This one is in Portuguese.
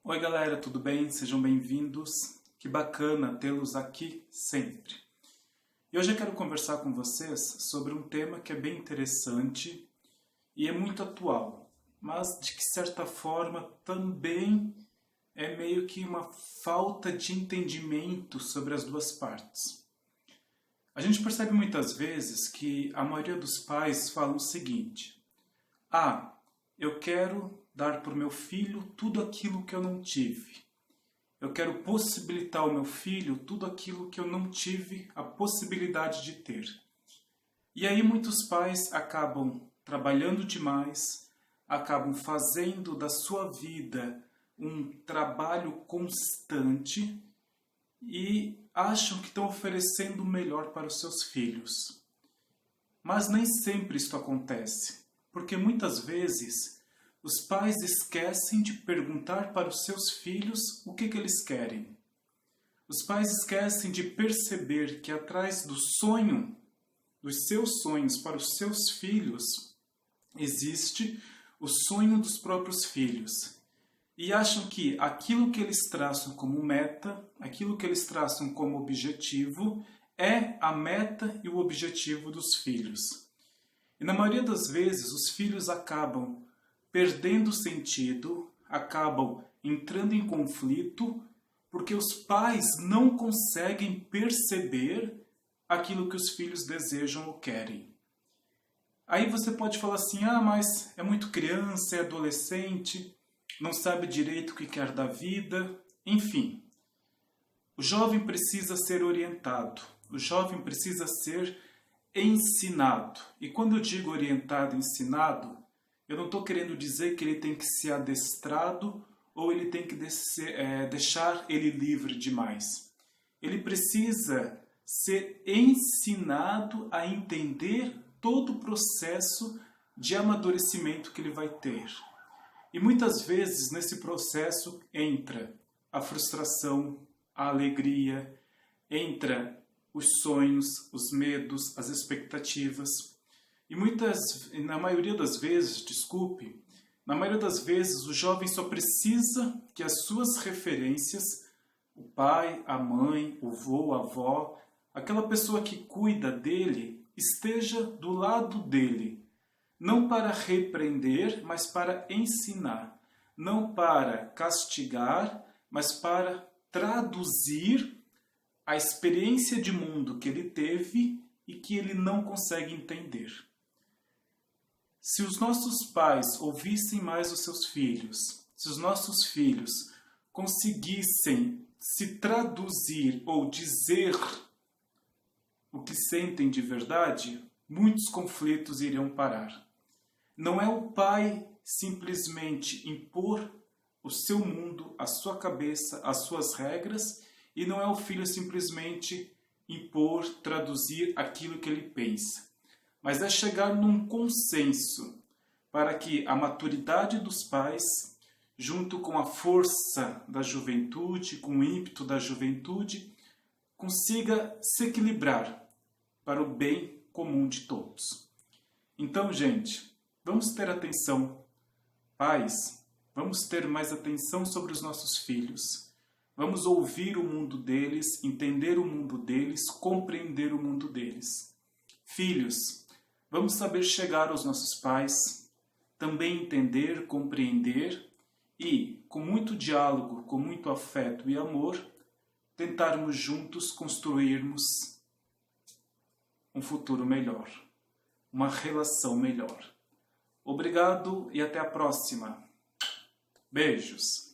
Oi galera, tudo bem? Sejam bem-vindos. Que bacana tê-los aqui sempre. E hoje eu quero conversar com vocês sobre um tema que é bem interessante e é muito atual, mas de que certa forma também é meio que uma falta de entendimento sobre as duas partes. A gente percebe muitas vezes que a maioria dos pais fala o seguinte: eu quero dar para o meu filho tudo aquilo que eu não tive. Eu quero possibilitar ao meu filho tudo aquilo que eu não tive a possibilidade de ter. E aí muitos pais acabam trabalhando demais, acabam fazendo da sua vida um trabalho constante e acham que estão oferecendo o melhor para os seus filhos. Mas nem sempre isso acontece, porque muitas vezes os pais esquecem de perguntar para os seus filhos o que eles querem. Os pais esquecem de perceber que atrás do sonho, dos seus sonhos para os seus filhos, existe o sonho dos próprios filhos. E acham que aquilo que eles traçam como meta, aquilo que eles traçam como objetivo, é a meta e o objetivo dos filhos. E na maioria das vezes os filhos acabam perdendo sentido, acabam entrando em conflito, porque os pais não conseguem perceber aquilo que os filhos desejam ou querem. Aí você pode falar assim, mas é muito criança, é adolescente, não sabe direito o que quer da vida, enfim. O jovem precisa ser orientado, o jovem precisa ser ensinado. E quando eu digo orientado, ensinado, eu não estou querendo dizer que ele tem que ser adestrado ou ele tem que deixar ele livre demais. Ele precisa ser ensinado a entender todo o processo de amadurecimento que ele vai ter. E muitas vezes nesse processo entra a frustração, a alegria, entra os sonhos, os medos, as expectativas. E na maioria das vezes, o jovem só precisa que as suas referências, o pai, a mãe, o vô, a avó, aquela pessoa que cuida dele, esteja do lado dele. Não para repreender, mas para ensinar. Não para castigar, mas para traduzir a experiência de mundo que ele teve e que ele não consegue entender. Se os nossos pais ouvissem mais os seus filhos, se os nossos filhos conseguissem se traduzir ou dizer o que sentem de verdade, muitos conflitos iriam parar. Não é o pai simplesmente impor o seu mundo, a sua cabeça, as suas regras, e não é o filho simplesmente impor, traduzir aquilo que ele pensa. Mas é chegar num consenso para que a maturidade dos pais, junto com a força da juventude, com o ímpeto da juventude, consiga se equilibrar para o bem comum de todos. Então, gente, vamos ter atenção. Pais, vamos ter mais atenção sobre os nossos filhos. Vamos ouvir o mundo deles, entender o mundo deles, compreender o mundo deles. Filhos, vamos saber chegar aos nossos pais, também entender, compreender e, com muito diálogo, com muito afeto e amor, tentarmos juntos construirmos um futuro melhor, uma relação melhor. Obrigado e até a próxima. Beijos!